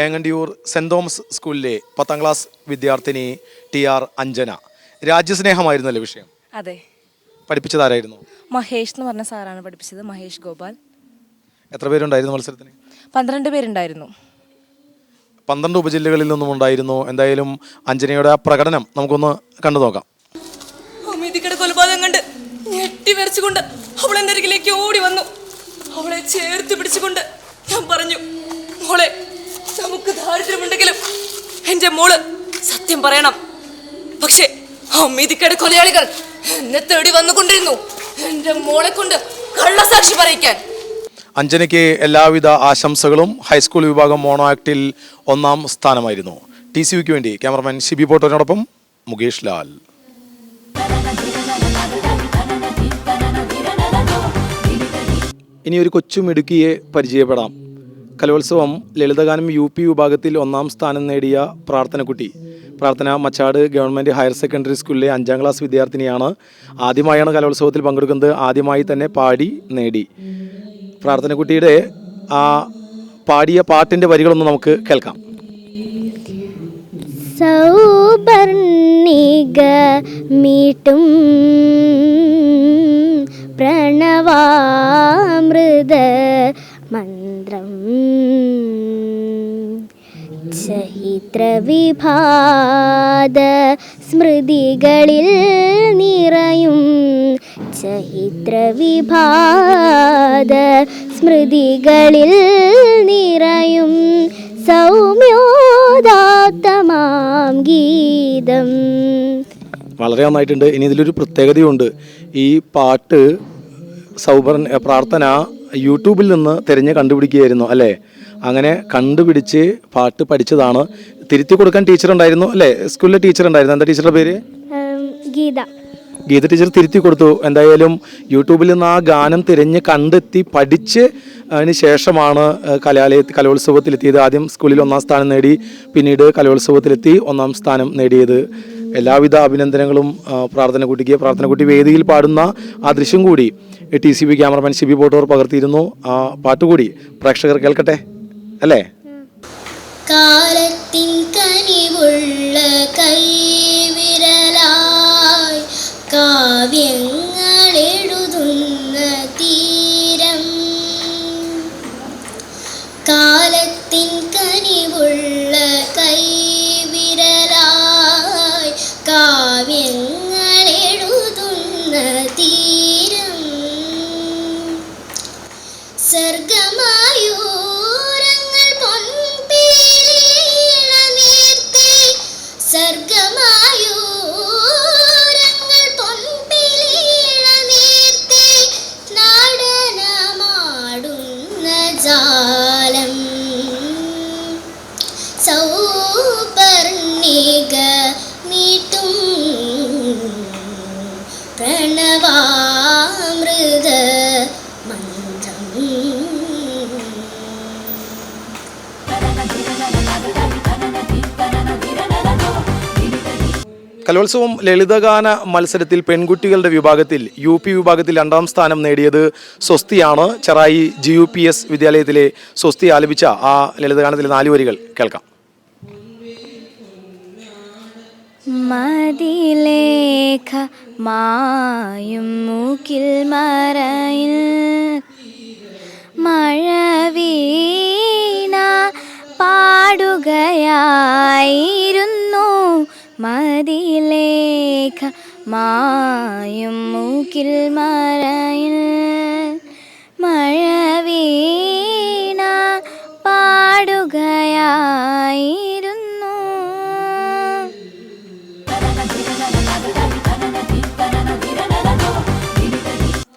ഏങ്ങണ്ടിയൂർ സെൻറ് തോമസ് സ്കൂളിലെ 10ാം ക്ലാസ് വിദ്യാർത്ഥിനി TR അഞ്ജന. രാജ്യസ്നേഹമായിരുന്നല്ലേ വിഷയം? അതെ. പഠിപ്പിച്ചതാരായിരുന്നു? മഹേഷ് എന്ന് പറഞ്ഞ സാറാണ് പഠിപ്പിച്ചത്, മഹേഷ് ഗോപാൽ. എത്ര പേരുണ്ടായിരുന്നു മത്സരത്തിന്? 12 പേരുണ്ടായിരുന്നു. 12 ഉപജില്ലകളിൽ നിന്നും ഉണ്ടായിരുന്നു. എന്തായാലും അഞ്ജനയുടെ ആ പ്രകടനം നമുക്കൊന്ന് കണ്ടു നോക്കാം. അമിതിക്കയുടെ കൊലപാതകം കണ്ട് ഞെട്ടി വരച്ചുകൊണ്ട് അവൾ എൻ്റെ അരികിലേക്ക് ഓടി വന്നു. അവളെ ചേർത്ത് പിടിച്ചുകൊണ്ട് ഞാൻ പറഞ്ഞു, മോളെ, നമുക്ക് ദാരിദ്ര്യമുണ്ടെങ്കിലും എൻ്റെ മോള് സത്യം പറയണം. പക്ഷേ അമിതിക്കയുടെ കൊലയാളികൾ എന്നെ തേടി വന്നുകൊണ്ടിരുന്നു, എൻ്റെ മോളെ കൊണ്ട് കള്ളസാക്ഷി പറയിക്കാൻ. അഞ്ജനയ്ക്ക് എല്ലാവിധ ആശംസകളും. ഹൈസ്കൂൾ വിഭാഗം മോണോ ആക്ടിൽ 1ാം സ്ഥാനമായിരുന്നു. TCVക്ക് വേണ്ടി ക്യാമറമാൻ ഷിബി പോട്ടോനോടൊപ്പം മുകേഷ് ലാൽ. ഇനി ഒരു കൊച്ചുമിടുക്കിയെ പരിചയപ്പെടാം. കലോത്സവം ലളിതഗാനം UP വിഭാഗത്തിൽ 1ാം സ്ഥാനം നേടിയ പ്രാർത്ഥനക്കുട്ടി. പ്രാർത്ഥന മച്ചാട് ഗവൺമെൻറ് ഹയർ സെക്കൻഡറി സ്കൂളിലെ 5ാം ക്ലാസ് വിദ്യാർത്ഥിനിയാണ്. ആദ്യമായാണ് കലോത്സവത്തിൽ പങ്കെടുക്കുന്നത്. ആദ്യമായി തന്നെ പാടി നേടി. പ്രാർത്ഥനക്കുട്ടിയുടെ ആ പാടിയ പാട്ടിൻ്റെ വരികളൊന്ന് നമുക്ക് കേൾക്കാം. സൗപർണിക മീട്ടും പ്രണവാമൃത മന്ത്രം ചൈത്രവിഭാത സ്മൃതികളിൽ നിറയും ചൈത്രവിഭാത സ്മൃതികളിൽ നിറയും സൗമ്യോദാത്തമാം ഗീതം. വളരെ നന്നായിട്ടുണ്ട്. ഇനി ഇതിലൊരു പ്രത്യേകതയുണ്ട്. ഈ പാട്ട് പ്രാർത്ഥന യൂട്യൂബിൽ നിന്ന് തിരഞ്ഞ് കണ്ടുപിടിക്കുകയായിരുന്നു അല്ലേ? അങ്ങനെ കണ്ടുപിടിച്ച് പാട്ട് പഠിച്ചതാണ്. തിരുത്തി കൊടുക്കാൻ ടീച്ചർ ഉണ്ടായിരുന്നു അല്ലേ? സ്കൂളിലെ ടീച്ചർ ഉണ്ടായിരുന്നു. എന്താ ടീച്ചറുടെ പേര്? ഗീത. ഗീത ടീച്ചർ തിരുത്തി കൊടുത്തു. എന്തായാലും യൂട്യൂബിൽ നിന്ന് ആ ഗാനം തിരഞ്ഞ് കണ്ടെത്തി പഠിച്ച് അതിന് ശേഷമാണ് കലോത്സവത്തിലെത്തിയത്. ആദ്യം സ്കൂളിൽ 1ാം സ്ഥാനം നേടി, പിന്നീട് കലോത്സവത്തിലെത്തി 1ാം സ്ഥാനം നേടിയത്. എല്ലാവിധ അഭിനന്ദനങ്ങളും പ്രാർത്ഥനക്കുട്ടിക്ക്. പ്രാർത്ഥനക്കുട്ടി വേദിയിൽ പാടുന്ന ആ ദൃശ്യം കൂടി TCV ക്യാമറമാൻ ഷിബി പോട്ടോർ പകർത്തിയിരുന്നു. ആ പാട്ടുകൂടി പ്രേക്ഷകർ കേൾക്കട്ടെ അല്ലേ? കാലത്തിൻ കനിവുള്ള കൈവിരലായി കാവ്യങ്ങളെഴുതുന്ന തീരം, കാലത്തിൻ കനിവുള്ള കൈവിരലായി കാവ്യങ്ങളെഴുതുന്ന തീരം, സർഗമായൂരങ്ങൾ പൊൻപീലിളനീർത്തി, സർഗമായൂരങ്ങൾ പൊൻപീലിളനീർത്തി നടനമാടുന്ന ജാലം, സൗപർണിക നീട്ടും പ്രണവാമൃത മന്ത്രം. കലോത്സവം ലളിതഗാന മത്സരത്തിൽ പെൺകുട്ടികളുടെ വിഭാഗത്തിൽ UP വിഭാഗത്തിൽ 2ാം സ്ഥാനം നേടിയത് സ്വസ്തിയാണ്. ചെറായി GUPS വിദ്യാലയത്തിലെ സ്വസ്തി ആലപിച്ച ആ ലളിതഗാനത്തിലെ 4 വരികൾ കേൾക്കാം. മതിലേഖ മായും മൂക്കിൽ മറയിൽ മഴവീണ പാടുകയായിരുന്നു, മതിലേഖ മായും മൂക്കിൽ മറയിൽ മഴവീണ പാടുകയായിരുന്നു.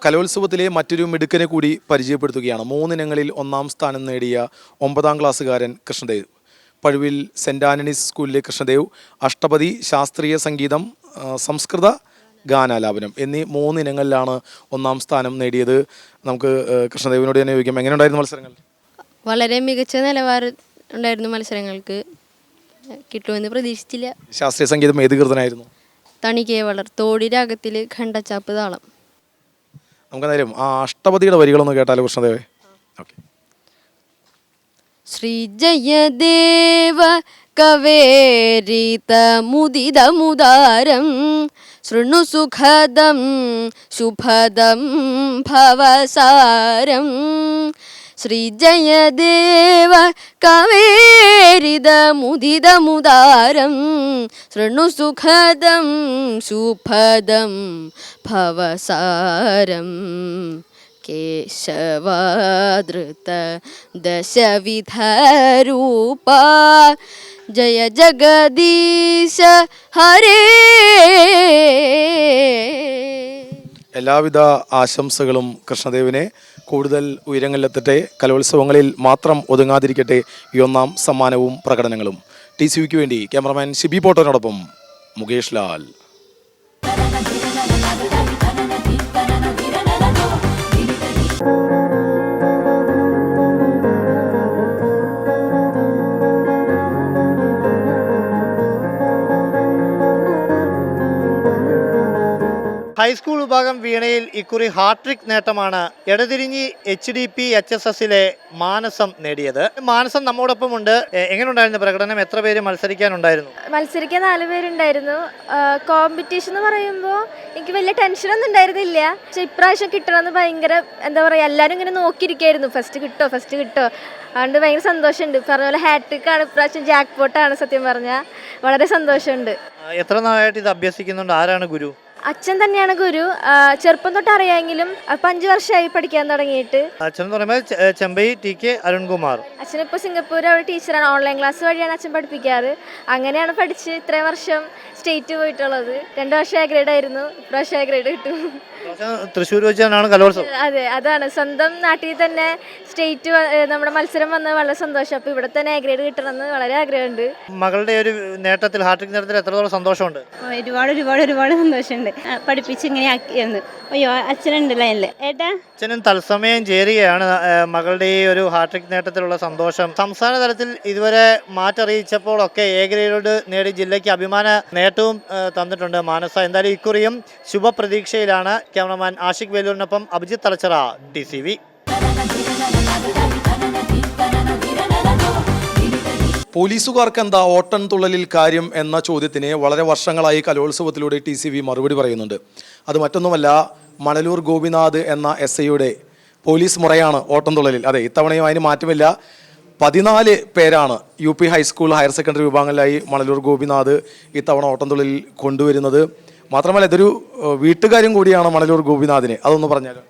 കലോത്സവത്തിലെ മറ്റൊരു മിടുക്കനെ കൂടി പരിചയപ്പെടുത്തുകയാണ്. 3 ഇനങ്ങളിൽ 1ാം സ്ഥാനം നേടിയ 9ാം ക്ലാസ്സുകാരൻ കൃഷ്ണദേവ്. പഴുവിൽ സെൻറ് ആന്റണീസ് സ്കൂളിലെ കൃഷ്ണദേവ് അഷ്ടപതി, ശാസ്ത്രീയ സംഗീതം, സംസ്കൃത ഗാനാലാപനം എന്നീ 3 ഇനങ്ങളിലാണ് 1ാം സ്ഥാനം നേടിയത്. നമുക്ക് കൃഷ്ണദേവിനോട് തന്നെ ചോദിക്കാം, എങ്ങനെയുണ്ടായിരുന്നു മത്സരങ്ങൾ? വളരെ മികച്ച നിലവാരം ഉണ്ടായിരുന്നു മത്സരങ്ങൾക്ക്. കിട്ടുമെന്ന് പ്രതീക്ഷിച്ചില്ല. ശാസ്ത്രീയ സംഗീതം ഏത് കീർത്തനായിരുന്നു? തണികേവളർ തോടി രാഗത്തിൽ ഖണ്ഡച്ചാപ്പ് താളം. നമുക്കെന്തായാലും ആ അഷ്ടപതിയുടെ വരികളൊന്ന് കേട്ടാലോ കൃഷ്ണദേവേ? ഓക്കെ. ശ്രീ ജയദേവ കവേരിത മുദിതമുദാരം ശൃണു സുഖദം ശുഭദം ഭവസാരം ശ്രീജയദേവ കവേരിതമുദിതമുദാരം ശൃണു സുഖദം സുഫദം ഭവസാരം കേശവാദൃത ദശവിധരൂപ ജയ ജഗദീശ ഹരേ. എല്ലാവിധ ആശംസകളും കൃഷ്ണദേവിനെ കൂടുതൽ ഉയരങ്ങളിലെത്തട്ടെ. കലോത്സവങ്ങളിൽ മാത്രം ഒതുങ്ങാതിരിക്കട്ടെ ഈ ഒന്നാം സമ്മാനവും പ്രകടനങ്ങളും. TCVക്ക് വേണ്ടി ക്യാമറമാൻ ഷിബി പോട്ടോനോടൊപ്പം മുകേഷ് ലാൽ. ഹൈസ്കൂൾ വിഭാഗം വീണയിൽ ഇക്കുറി ഹാട്രിക് നേട്ടമാണ് എടതിരിഞ്ഞി HDP HSSലെ മാനസം നേടിയത്. മാനസം നമ്മോടൊപ്പം ഉണ്ട്. എങ്ങനെയുണ്ടായിരുന്നു പ്രകടനം? എത്ര പേര് മത്സരിക്കാനുണ്ടായിരുന്നു? മത്സരിക്കാൻ 4 പേരുണ്ടായിരുന്നു. കോമ്പറ്റീഷൻ എന്ന് പറയുമ്പോൾ എനിക്ക് വലിയ ടെൻഷനൊന്നും ഉണ്ടായിരുന്നില്ല. പക്ഷെ ഇപ്രാവശ്യം കിട്ടണമെന്ന് ഭയങ്കര എന്താ പറയുക, എല്ലാവരും ഇങ്ങനെ നോക്കിയിരിക്കുകയായിരുന്നു. ഫസ്റ്റ് കിട്ടോ അതുകൊണ്ട് ഭയങ്കര സന്തോഷമുണ്ട്. പറഞ്ഞ പോലെ ഹാട്രിക്കാണ് ഇപ്രാവശ്യം, ജാക്ക് പോട്ടാണ്. സത്യം പറഞ്ഞാൽ വളരെ സന്തോഷമുണ്ട്. എത്ര നാളായിട്ട് ഇത് അഭ്യസിക്കുന്നുണ്ട്? ആരാണ് ഗുരു? അച്ഛൻ തന്നെയാണ് ഗുരു. ചെറുപ്പം തൊട്ട് അറിയാമെങ്കിലും 5 വർഷമായി പഠിക്കാൻ തുടങ്ങിയിട്ട്. അച്ഛൻ എന്ന് പറയുമ്പോൾ ചെമ്പൈ TK അരുൺകുമാർ. അച്ഛനിപ്പോൾ സിംഗപ്പൂർ അവിടെ ടീച്ചറാണ്. ഓൺലൈൻ ക്ലാസ് വഴിയാണ് അച്ഛൻ പഠിപ്പിക്കാറ്. അങ്ങനെയാണ് പഠിച്ച് ഇത്രയും വർഷം സ്റ്റേറ്റ് പോയിട്ടുള്ളത്. 2 വർഷം എ ഗ്രേഡ് ആയിരുന്നു, ഇപ്രാവശ്യം എ ഗ്രേഡ് കിട്ടും. തൃശ്ശൂർ വെച്ചാണ് കലോത്സവം. അതെ, അതാണ് സ്വന്തം നാട്ടിൽ തന്നെ സ്റ്റേറ്റ് നമ്മുടെ മത്സരം വന്നത് വളരെ സന്തോഷം. അപ്പോൾ ഇവിടെ തന്നെ എ ഗ്രേഡ് കിട്ടണമെന്ന് വളരെ ആഗ്രഹമുണ്ട്. മകളുടെ ഒരു നേട്ടത്തിൽ, ഹാട്രിക് നേട്ടത്തിൽ എത്രത്തോളം സന്തോഷമുണ്ട്? ഒരുപാട് സന്തോഷമുണ്ട്. പഠിപ്പിച്ച് ഇങ്ങനെ ആക്കിയെന്ന്. അയ്യോ, അച്ഛനുണ്ടല്ലോ അല്ലേ ഏട്ടാ. അച്ഛനും തത്സമയം ചേരുകയാണ് മകളുടെ ഈ ഒരു ഹാട്രിക് നേട്ടത്തിലുള്ള സന്തോഷം. സംസ്ഥാന തലത്തിൽ ഇതുവരെ മാറ്ററിയിച്ചപ്പോഴൊക്കെ എ ഗ്രേഡ് നേടി ജില്ലയ്ക്ക് അഭിമാന നേട്ടവും തന്നിട്ടുണ്ട് മാനസ. എന്തായാലും ഇക്കുറിയും ശുഭപ്രതീക്ഷയിലാണ്. ക്യാമറമാൻ ആഷിഖ് വേലൂരിനൊപ്പം അഭിജിത്ത് തലച്ചറ, TCV. പോലീസുകാർക്ക് എന്താ ഓട്ടൻ തുള്ളലിൽ കാര്യം എന്ന ചോദ്യത്തിന് വളരെ വർഷങ്ങളായി കലോത്സവത്തിലൂടെ TCV മറുപടി പറയുന്നുണ്ട്. അത് മറ്റൊന്നുമല്ല, മണലൂർ ഗോപിനാഥ് എന്ന SIയുടെ പോലീസ് മുറയാണ് ഓട്ടൻ തുള്ളലിൽ. അതെ, ഇത്തവണയും അതിന് മാറ്റമില്ല. 14 പേരാണ് UP ഹൈസ്കൂൾ ഹയർ സെക്കൻഡറി വിഭാഗങ്ങളിലായി മണലൂർ ഗോപിനാഥ് ഇത്തവണ ഓട്ടൻ തുള്ളലിൽ കൊണ്ടുവരുന്നത്. മാത്രമല്ല ഇതൊരു വീട്ടുകാരും കൂടിയാണ് മണലൂർ ഗോപിനാഥിനെ. അതൊന്ന് പറഞ്ഞാലോ.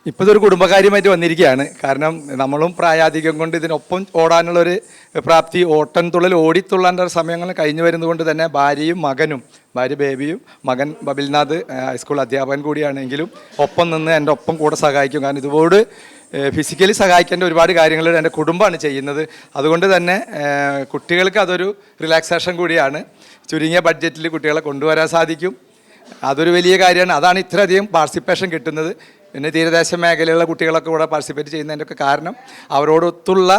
ഇപ്പോൾ ഇതൊരു കുടുംബകാര്യമായിട്ട് വന്നിരിക്കുകയാണ്. കാരണം നമ്മളും പ്രായാധികം കൊണ്ട് ഇതിനൊപ്പം ഓടാനുള്ളൊരു പ്രാപ്തി, ഓട്ടൻ തുള്ളൽ ഓടിത്തുള്ളാൻ്റെ സമയങ്ങൾ കഴിഞ്ഞു വരുന്നതുകൊണ്ട് തന്നെ ഭാര്യയും മകനും, ഭാര്യ ബേബിയും മകൻ ബബിൽനാഥ് ഹൈസ്കൂൾ അധ്യാപകൻ കൂടിയാണെങ്കിലും ഒപ്പം നിന്ന് എൻ്റെ ഒപ്പം കൂടെ സഹായിക്കും. കാരണം ഇതുപോലെ ഫിസിക്കലി സഹായിക്കേണ്ട ഒരുപാട് കാര്യങ്ങൾ എൻ്റെ കുടുംബമാണ് ചെയ്യുന്നത്. അതുകൊണ്ട് തന്നെ കുട്ടികൾക്ക് അതൊരു റിലാക്സേഷൻ കൂടിയാണ്. ചുരുങ്ങിയ ബഡ്ജറ്റിൽ കുട്ടികളെ കൊണ്ടുവരാൻ സാധിക്കും. അതൊരു വലിയ കാര്യമാണ്. അതാണ് ഇത്രയധികം പാർട്ടിസിപ്പേഷൻ കിട്ടുന്നത്. പിന്നെ തീരദേശ മേഖലയിലുള്ള കുട്ടികളൊക്കെ കൂടെ പാർട്ടിസിപ്പേറ്റ് ചെയ്യുന്നതിൻ്റെയൊക്കെ കാരണം അവരോടൊത്തുള്ള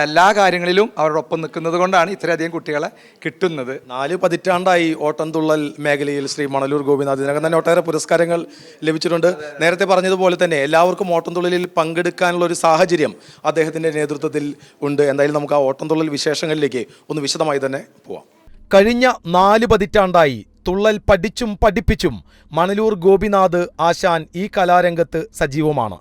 എല്ലാ കാര്യങ്ങളിലും അവരോടൊപ്പം നിൽക്കുന്നത് കൊണ്ടാണ് ഇത്രയധികം കുട്ടികളെ കിട്ടുന്നത്. 4 പതിറ്റാണ്ടായി ഓട്ടംതുള്ളൽ മേഖലയിൽ ശ്രീ മണലൂർ ഗോപിനാഥ് ഇതിനകം തന്നെ ഒട്ടേറെ പുരസ്കാരങ്ങൾ ലഭിച്ചിട്ടുണ്ട്. നേരത്തെ പറഞ്ഞതുപോലെ തന്നെ എല്ലാവർക്കും ഓട്ടംതുള്ളലിൽ പങ്കെടുക്കാനുള്ള ഒരു സാഹചര്യം അദ്ദേഹത്തിൻ്റെ നേതൃത്വത്തിൽ ഉണ്ട്. എന്തായാലും നമുക്ക് ആ ഓട്ടംതുള്ളൽ വിശേഷങ്ങളിലേക്ക് ഒന്ന് വിശദമായി തന്നെ പോവാം. കഴിഞ്ഞ 4 പതിറ്റാണ്ടായി തുള്ളൽ പഠിച്ചും പഠിപ്പിച്ചും മണലൂർ ഗോപിനാഥ് ആശാൻ ഈ കലാരംഗത്ത് സജീവമാണ്.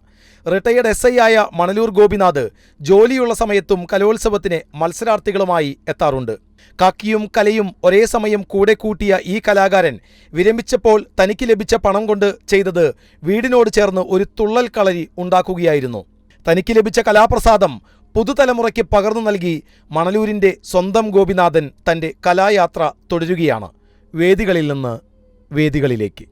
റിട്ടയർഡ് SI ആയ മണലൂർ ഗോപിനാഥ് ജോലിയുള്ള സമയത്തും കലോത്സവത്തിന് മത്സരാർത്ഥികളുമായി എത്താറുണ്ട്. കാക്കിയും കലയും ഒരേ സമയം കൂടെ കൂട്ടിയ ഈ കലാകാരൻ വിരമിച്ചപ്പോൾ തനിക്ക് ലഭിച്ച പണം കൊണ്ട് ചെയ്തത് വീടിനോട് ചേർന്ന് ഒരു തുള്ളൽ കളരി ഉണ്ടാക്കുകയായിരുന്നു. തനിക്ക് ലഭിച്ച കലാപ്രസാദം പുതുതലമുറയ്ക്ക് പകർന്നു നൽകി മണലൂരിൻ്റെ സ്വന്തം ഗോപിനാഥൻ തൻ്റെ കലായാത്ര തുടരുകയാണ്. വേദികളിൽ നിന്ന് വേദികളിലേക്ക്.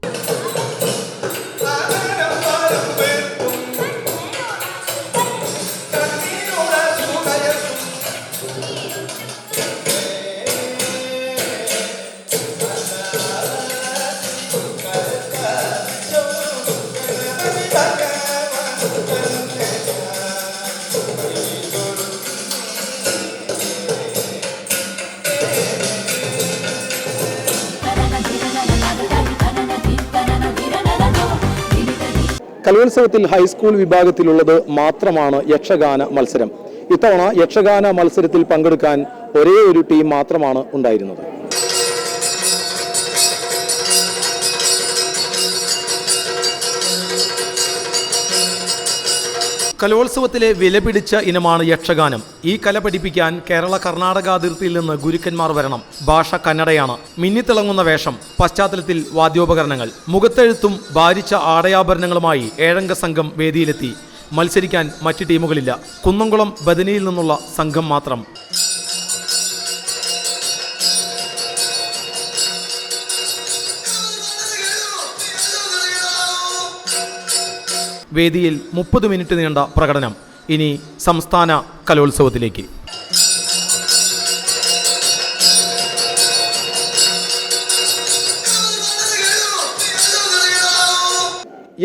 കലോത്സവത്തിൽ ഹൈസ്കൂൾ വിഭാഗത്തിലുള്ളത് മാത്രമാണ് യക്ഷഗാന മത്സരം. ഇത്തവണ യക്ഷഗാന മത്സരത്തിൽ പങ്കെടുക്കാൻ ഒരേ ഒരു ടീം മാത്രമാണ് ഉണ്ടായിരുന്നത്. കലോത്സവത്തിലെ വിലപിടിച്ച ഇനമാണ് യക്ഷഗാനം. ഈ കല പഠിപ്പിക്കാൻ കേരള കർണാടക അതിർത്തിയിൽ നിന്ന് ഗുരുക്കന്മാർ വരണം. ഭാഷ കന്നഡയാണ്. മിന്നിത്തിളങ്ങുന്ന വേഷം, പശ്ചാത്തലത്തിൽ വാദ്യോപകരണങ്ങൾ, മുഖത്തെഴുത്തും ഭാരിച്ച ആടയാഭരണങ്ങളുമായി 7 അംഗ സംഘം വേദിയിലെത്തി. മത്സരിക്കാൻ മറ്റ് ടീമുകളില്ല. കുന്നംകുളം ബദനിയിൽ നിന്നുള്ള സംഘം മാത്രം. വേദിയിൽ 30 മിനിറ്റ് നീണ്ട പ്രകടനം. ഇനി സംസ്ഥാന കലോത്സവത്തിലേക്ക്.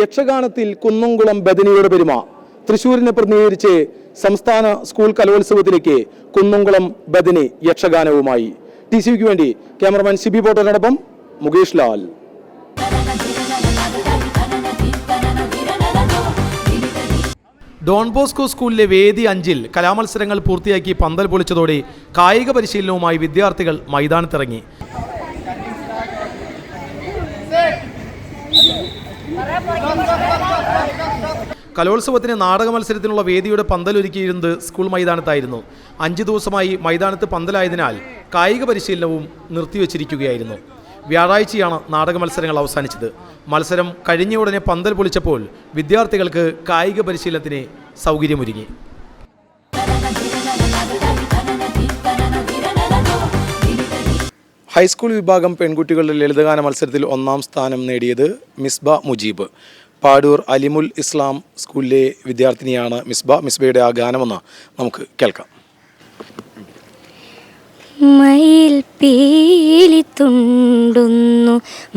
യക്ഷഗാനത്തിൽ കുന്നംകുളം ബദനിയുടെ പെരുമ. തൃശ്ശൂരിനെ പ്രതിനിധീകരിച്ച് സംസ്ഥാന സ്കൂൾ കലോത്സവത്തിലേക്ക് കുന്നംകുളം ബദനി യക്ഷഗാനവുമായി. TCVക്ക് വേണ്ടി ക്യാമറമാൻ സിബി പോട്ടോനോടൊപ്പം മുകേഷ് ലാൽ. ഡോൺ ബോസ്കോ സ്കൂളിലെ വേദി 5-ൽ കലാമത്സരങ്ങൾ പൂർത്തിയാക്കി പന്തൽ പൊളിച്ചതോടെ കായിക പരിശീലനവുമായി വിദ്യാർത്ഥികൾ മൈതാനത്തിറങ്ങി. കലോത്സവത്തിന് നാടക മത്സരത്തിനുള്ള വേദിയുടെ പന്തലൊരുക്കിയിരുന്നത് സ്കൂൾ മൈതാനത്തായിരുന്നു. 5 ദിവസമായി മൈതാനത്ത് പന്തലായതിനാൽ കായിക പരിശീലനവും നിർത്തിവച്ചിരിക്കുകയായിരുന്നു. വ്യാഴാഴ്ചയാണ് നാടക മത്സരങ്ങൾ അവസാനിച്ചത്. മത്സരം കഴിഞ്ഞ ഉടനെ പന്തൽ പൊളിച്ചപ്പോൾ വിദ്യാർത്ഥികൾക്ക് കായിക പരിശീലനത്തിന് സൗകര്യമൊരുങ്ങി. ഹൈസ്കൂൾ വിഭാഗം പെൺകുട്ടികളുടെ ലളിതഗാന മത്സരത്തിൽ 1-ാം സ്ഥാനം നേടിയത് മിസ്ബ മുജീബ്. പാടൂർ അലിമുൽ ഇസ്ലാം സ്കൂളിലെ വിദ്യാർത്ഥിനിയാണ് മിസ്ബയുടെ ആ ഗാനമെന്ന് നമുക്ക് കേൾക്കാം. മയിൽ പീലി തുണ്ടുന്നു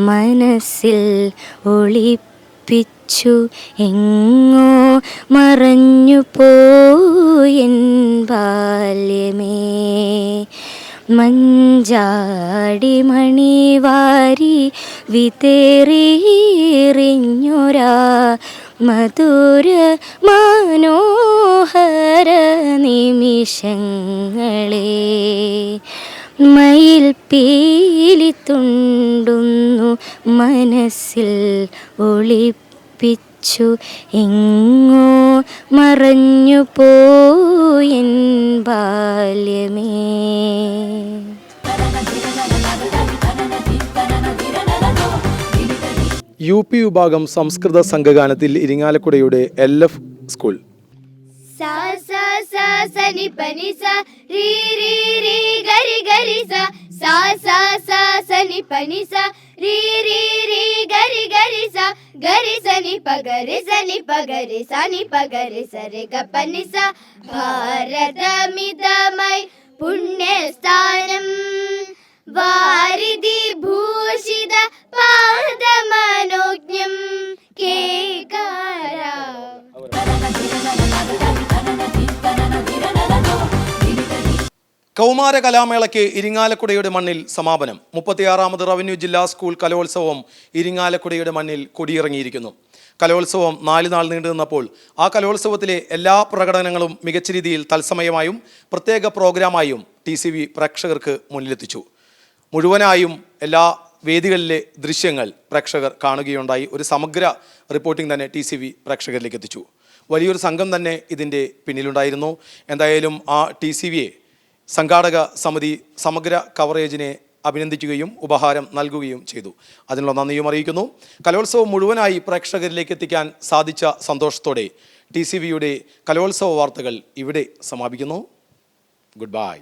മനസ്സിൽ ഒളിപ്പിച്ചു എങ്ങോ മറഞ്ഞു പോയൻ ബാല്യമേ മഞ്ചാടി മണിവാരി വിതേറിയെറിഞ്ഞൊരാ മധുര മനോഹര നിമിഷങ്ങളെ മയിൽ പീലി തുണ്ടുന്നു മനസ്സിൽ ഒളിപ്പിച്ചു എങ്ങോ മറഞ്ഞു പോയൻ ബാല്യമേ. UP വിഭാഗം സംസ്കൃത സംഘഗാനത്തിൽ ഇരിങ്ങാലക്കുടയുടെ LF school. sa sa sa sa ni pa ni sa ri ri ri gari gari sa sa sa sa sa ni pa ni sa ri ri ri gari gari sa ni pa gari sa ni pa gari sa ni pa gari sa re ga pa ni sa bharadamidamai punyasthanam വാരിധി ഭൂഷിത പാദമനോജ്ഞം കേകാര. കൗമാര കലാമേളയ്ക്ക് ഇരിങ്ങാലക്കുടയുടെ മണ്ണിൽ സമാപനം. 36ാമത് revenue ജില്ലാ school കലോത്സവം ഇരിങ്ങാലക്കുടയുടെ മണ്ണിൽ കൊടിയിറങ്ങിയിരിക്കുന്നു. കലോത്സവം 4 നാൾ നീണ്ടു നിന്നപ്പോൾ ആ കലോത്സവത്തിലെ എല്ലാ പ്രകടനങ്ങളും മികച്ച രീതിയിൽ തത്സമയമായും പ്രത്യേക പ്രോഗ്രാമായും TCV പ്രേക്ഷകർക്ക് മുന്നിലെത്തിച്ചു. മുഴുവനായും എല്ലാ വേദികളിലെ ദൃശ്യങ്ങൾ പ്രേക്ഷകർ കാണുകയുണ്ടായി. ഒരു സമഗ്ര റിപ്പോർട്ടിംഗ് തന്നെ TCV പ്രേക്ഷകരിലേക്ക് എത്തിച്ചു. വലിയൊരു സംഘം തന്നെ ഇതിൻ്റെ പിന്നിലുണ്ടായിരുന്നു. എന്തായാലും ആ TCVയെ സംഘാടക സമിതി സമഗ്ര കവറേജിനെ അഭിനന്ദിക്കുകയും ഉപഹാരം നൽകുകയും ചെയ്തു. അതിനുള്ള നന്ദിയും അറിയിക്കുന്നു. കലോത്സവം മുഴുവനായി പ്രേക്ഷകരിലേക്ക് എത്തിക്കാൻ സാധിച്ച സന്തോഷത്തോടെ TCVയുടെ കലോത്സവ വാർത്തകൾ ഇവിടെ സമാപിക്കുന്നു. Good bye.